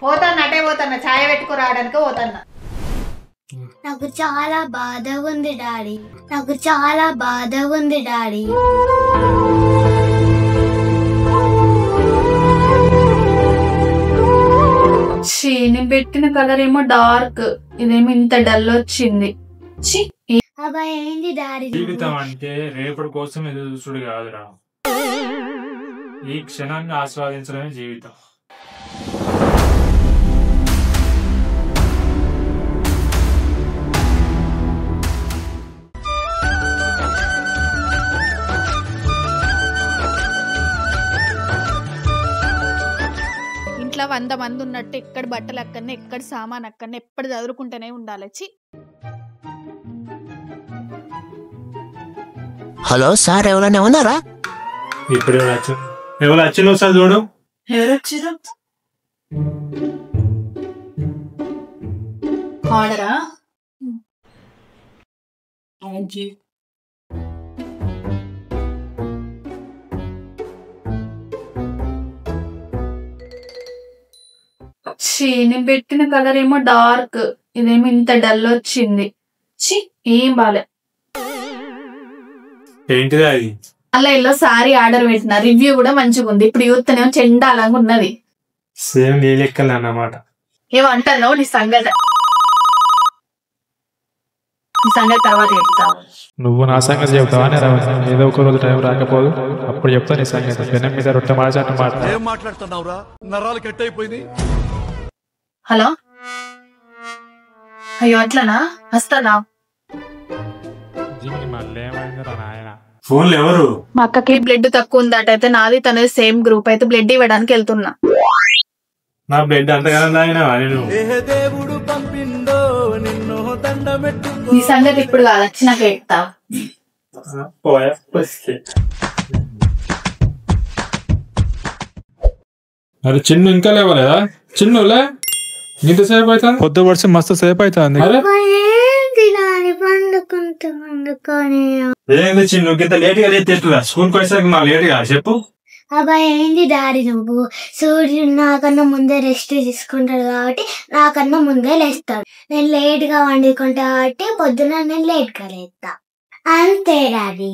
పోతాను అటే పోతాను ఛాయ్ పెట్టుకు రావడానికి పోతాను. నాకు చాలా బాధగా ఉంది డాడీ, నాకు చాలా బాధగా ఉంది డాడీ. నేను పెట్టిన కలర్ ఏమో డార్క్, ఇదేమో ఇంత డల్ వచ్చింది. అబ్బా ఏంది డాడీ? జీవితం అంటే రేపటి కోసం ఎదురు చూసుడు కాదురా, ఈ క్షణాన్ని ఆస్వాదించడమే జీవితం. ఇంట్లో 100 మంది ఉన్నట్టు ఎక్కడ బట్టలు అక్కడనే, ఎక్కడ సామాన్ అక్కడనే, ఎప్పుడు చదువుకుంటూనే ఉండాలి. హలో సార్, ఎవరైనా ఉన్నారా? ఇప్పుడు ఎవరు వచ్చిన సార్ చూడు. ఎవరు వచ్చారు? ఆర్డరా? నేను పెట్టిన కలర్ ఏమో డార్క్, ఇదేమో ఇంత డల్ వచ్చింది. ఏం బాలే. ఏంటిది అది? ఆన్లైన్ లో సారీ ఆర్డర్ పెట్టిన, రివ్యూ కూడా మంచిగా ఉంది. ఇప్పుడు యూత్తనేమో చెండాలంగా ఉన్నది. సేమ్ నీ లెక్కలు అన్నమాట. ఏమంటావు? నీ సంగతి తర్వాత చెప్తావు. నువ్వు నా సంగతి చెప్తావా? ఏదో ఒక రోజు టైం రాకపోదు, అప్పుడు చెప్తా నీ సంగతి. పెనం మీద రొట్టె మాట్లాడుతున్నావురా, నరాలు కట్ అయిపోయింది. హలో, అయ్యో అట్లనా? వస్తానా? ఫోన్ ఎవరు? మా అక్కకి బ్లడ్ తక్కువ ఉందట, అయితే నాది తనది సేమ్ గ్రూప్, అయితే బ్లడ్ ఇవ్వడానికి వెళ్తున్నా. నా బ్లడ్ అంతగానో నీ సంగతి ఇప్పుడు కాదు, వచ్చినాక చెప్తా. అరే చిన్ను ఇంకా లేవలేదా? చిన్నులే, ఇంతసేపు అవుతుంది. పొద్దు పడిచి మస్తు సేపు అవుతుంది. ఏంది చిన్ను ఇంత లేట్ గా లేస్తురా? స్కూల్ కి వచ్చేసరికి మా లేట్ గా చెప్పు. అబ్బా ఏంది డాడీ? నువ్వు సూర్యుడు నాకన్నా ముందే రెస్ట్ తీసుకుంటాడు కాబట్టి నాకన్నా ముందే లేస్తాడు. నేను లేట్ గా వండుకుంటా కాబట్టి పొద్దున నేను లేట్ గా లేస్తా, అంతే డాడీ.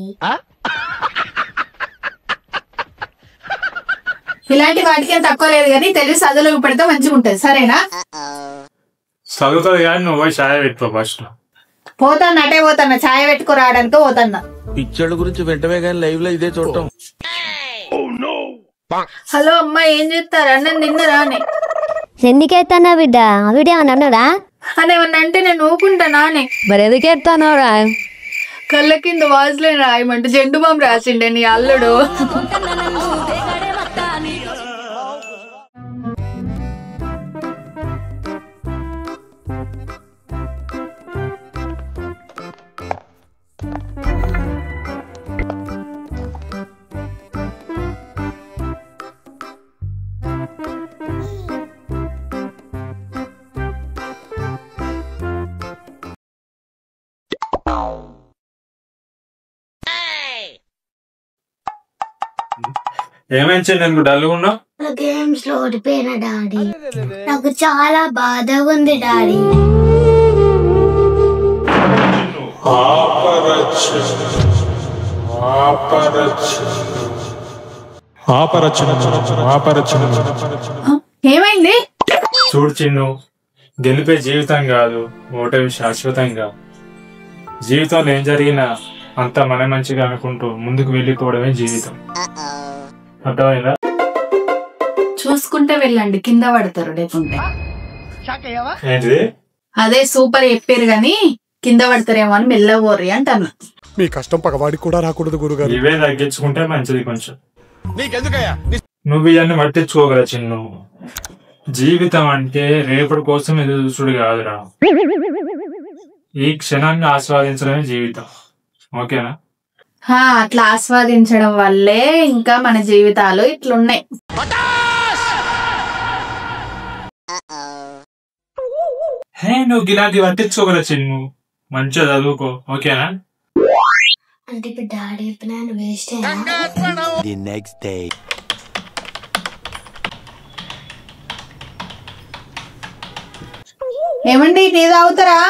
ఇలాంటి వాటికి ఏం తక్కువ లేదు, కానీ తెలిసి చదువులకు పెడితే మంచిగా ఉంటది. సరేనా? చదువుతుంది కానీ నువ్వు ఛాయ్ పెట్టుకో ఫస్ట్. పోతాను అటే పోతాను ఛాయ్ పెట్టుకు రావడానికి పోతాను. పిక్చర్ల గురించి వెంటనే కానీ లైవ్ లో ఇదే చూడటం. హలో అమ్మా, ఏం చేస్తారా? నేను నిన్నరా అని. ఎందుకెత్తానా బిడ్డ? వీడియో అన్నాడా అని ఏమన్నా అంటే నేను ఊకుంటానా అని. మరి ఎందుకెత్తానరా? కళ్ళ కింద వాజ్లైన్ రాయమంటే జెండు బాంబు రాసిండే నీ అల్లుడు. ఏమైంది నేను డల్గా ఉన్నా? గేమ్స్ లో ఓడిపోయిన డాడీ, నాకు చాలా బాధగా ఉంది డాడీ. ఏమైంది? చూడు చిన్ను, గెలిపే జీవితం కాదు, ఓటమి శాశ్వతంగా. జీవితంలో ఏం జరిగినా అంతా మన మంచిగా అనుకుంటూ ముందుకు వెళ్ళిపోవడమే జీవితం. అర్థమైందా? చూసుకుంటే వెళ్ళండి, కింద పడతారు లేకుంటే. ఏంటిది? అదే సూపర్ చెప్పారు గాని కింద పడతారేమో అని మెల్లవోర్రి అంటాను. మీ కష్టం పగవాడికి కూడా రాకూడదు గురుగారు. ఇవే తగ్గించుకుంటే మంచిది కొంచెం. నువ్వు ఇవన్నీ పట్టించుకోగల చిన్ను. జీవితం అంటే రేపటి కోసం ఎదురు చూసుడు కాదురా, ఈ క్షణాన్ని ఆస్వాదించడమే జీవితం. ఓకేనా? అట్లా ఆస్వాదించడం వల్లే ఇంకా మన జీవితాలు ఇట్లున్నాయి. నువ్వు ఇలాంటివి పట్టించుకోగల చిన్ను, మంచిగా చదువుకో. ఓకేనా? అంటే ఇప్పుడు డాడీ చెప్పిన వేస్ట్ అయినా. ఏమండి టీ తాగుతారా?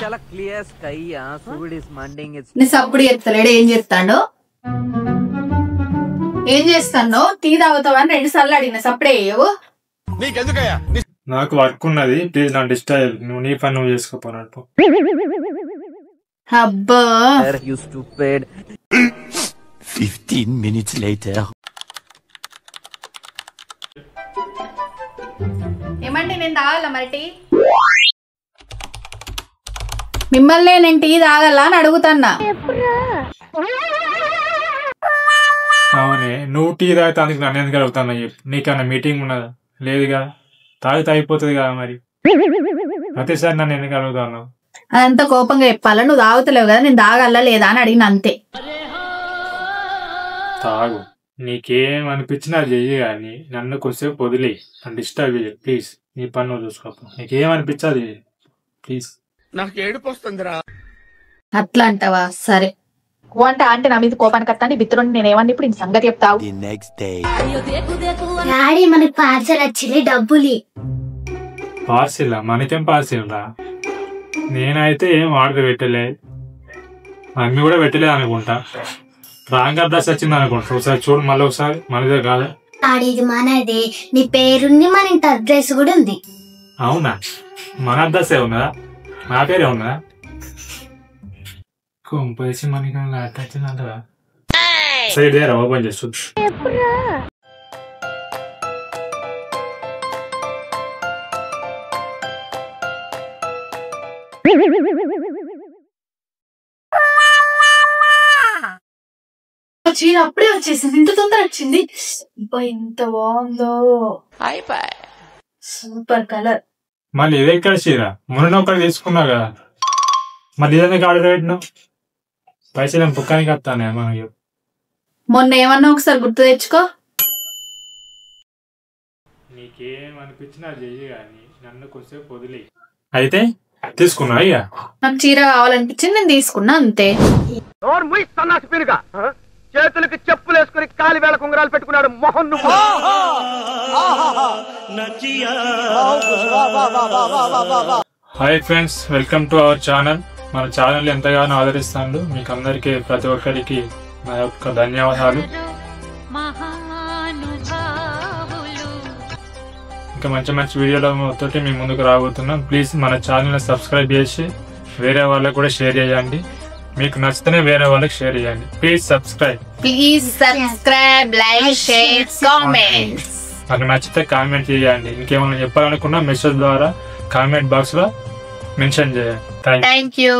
చాలా క్లియర్ స్కై సూర్యుడు ఇస్ మండింగ్ ఇట్స్ నీ సప్పుడు చెప్తలేడు ఏం చేస్తాడు? ఏం చేస్తాను? టీ తాగుతావని 2 సార్లు అడిగిన సప్పుడే ఏవో. నాకు వర్క్ ఉన్నది, ప్లీజ్ నా డిస్టర్బ్. నువ్వు నీ పని నువ్వు చేసుకోపోనట్టు. అబ్బా యు స్టూపిడ్. 15 minutes later. ఏమండి నేను తాగాల మరి టీ? మిమ్మల్ని నేను టీ తాగలా అని అడుగుతాన్నా. అవునే, నువ్వు టీ తాగితే అందుకు నన్ను ఎందుకు అడుగుతాను? నీకన్నా మీటింగ్ ఉన్నదా? లేదు కదా, తాగితే అయిపోతుంది కదా. మరి ప్రతిసారి నన్ను ఎందుకు అడుగుతాను? అదంతా కోపంగా చెప్పాలా? నువ్వు తాగుతలేవు కదా, నేను తాగల్లా లేదా అని అడిగిన అంతే. తాగు, నీకేం అనిపించినా చెయ్యి, కానీ నన్ను కొద్దిసేపు వదిలే. నన్ను డిస్టర్బ్ చేయి ప్లీజ్. నీ పని నువ్వు చూసుకోపో. నీకేం అనిపించదు ప్లీజ్. నాకు ఏడుపు వస్తుందిరా. అట్లా అంటావా? సరే. అంటే ఆంటీ నా మీద కోపానికి వస్తాను బిత్తురుండి నేను ఏమన్నా ఇప్పుడు ఈ సంగతి చెప్తావు. The next day. డాడీ మనకి పార్సల్ వచ్చింది, డబ్బులు. పార్సిల్? మనకేం పార్సిల్ రా? నేనైతే ఏం ఆర్డర్ పెట్టలే, మమ్మీ కూడా పెట్టలేదు అనుకుంటా. రాంగ్ అడ్రస్ వచ్చింది అనుకుంటా. ఒకసారి చూడు, మళ్ళీ ఒకసారి. మనదే కాదు డాడీ, ఇది మనది. నీ పేరుంది, మన ఇంటి అడ్రస్ కూడా ఉంది. అవునా? మన అడ్రస్ ఉన్నదా? నా పేరే ఉన్నదా? కొంపేసి మనకి వచ్చిందంటదా? సరే దేరా, ఓపెన్ చేస్తు. చీర అప్పుడే వచ్చేసింది, ఇంత తొందర వచ్చింది. ఇంత బాగుందో, సూపర్ కలర్. మళ్ళీ ఇదే ఇక్కడ చీర మొన్న ఒకటి తీసుకున్నావు కదా, మళ్ళీ ఇదే ఆర్డర్ పెట్టినావు. పైసలు ఏం పుక్కానికి వస్తానే మనకి? మొన్న ఏమన్నా ఒకసారి గుర్తు తెచ్చుకో. నీకేం అనిపించినా చెయ్యి, కానీ నన్ను కొద్దిసేపు వదిలే. అయితే తీసుకున్నా అయ్యా. నాకు చీర కావాలనిపించింది, నేను తీసుకున్నా అంతే. చేతులకి చెప్పులు వేసుకుని కాలి వేళ కుంగరాలు పెట్టుకున్నాడు Mohan. Hi friends, welcome to our channel. మన ఛానల్ ఎంతగానో ఆదరిస్తాను. మీకు అందరికీ, ప్రతి ఒక్కరికి నా యొక్క ధన్యవాదాలు. ఇంకా మంచి మంచి వీడియోలతో మీ ముందుకు రాబోతున్నాం. ప్లీజ్ మన ఛానల్ని సబ్స్క్రైబ్ చేసి వేరే వాళ్ళకి కూడా షేర్ చేయండి. మీకు నచ్చితేనే వేరే వాళ్ళకి షేర్ చేయండి. Please subscribe. Please subscribe, like, share, comments. నాకు నచ్చితే కామెంట్ చేయండి. ఇంకేమైనా చెప్పాలనుకున్నా మెసేజ్ ద్వారా కామెంట్ బాక్స్ లో మెన్షన్ చేయండి. Thank you.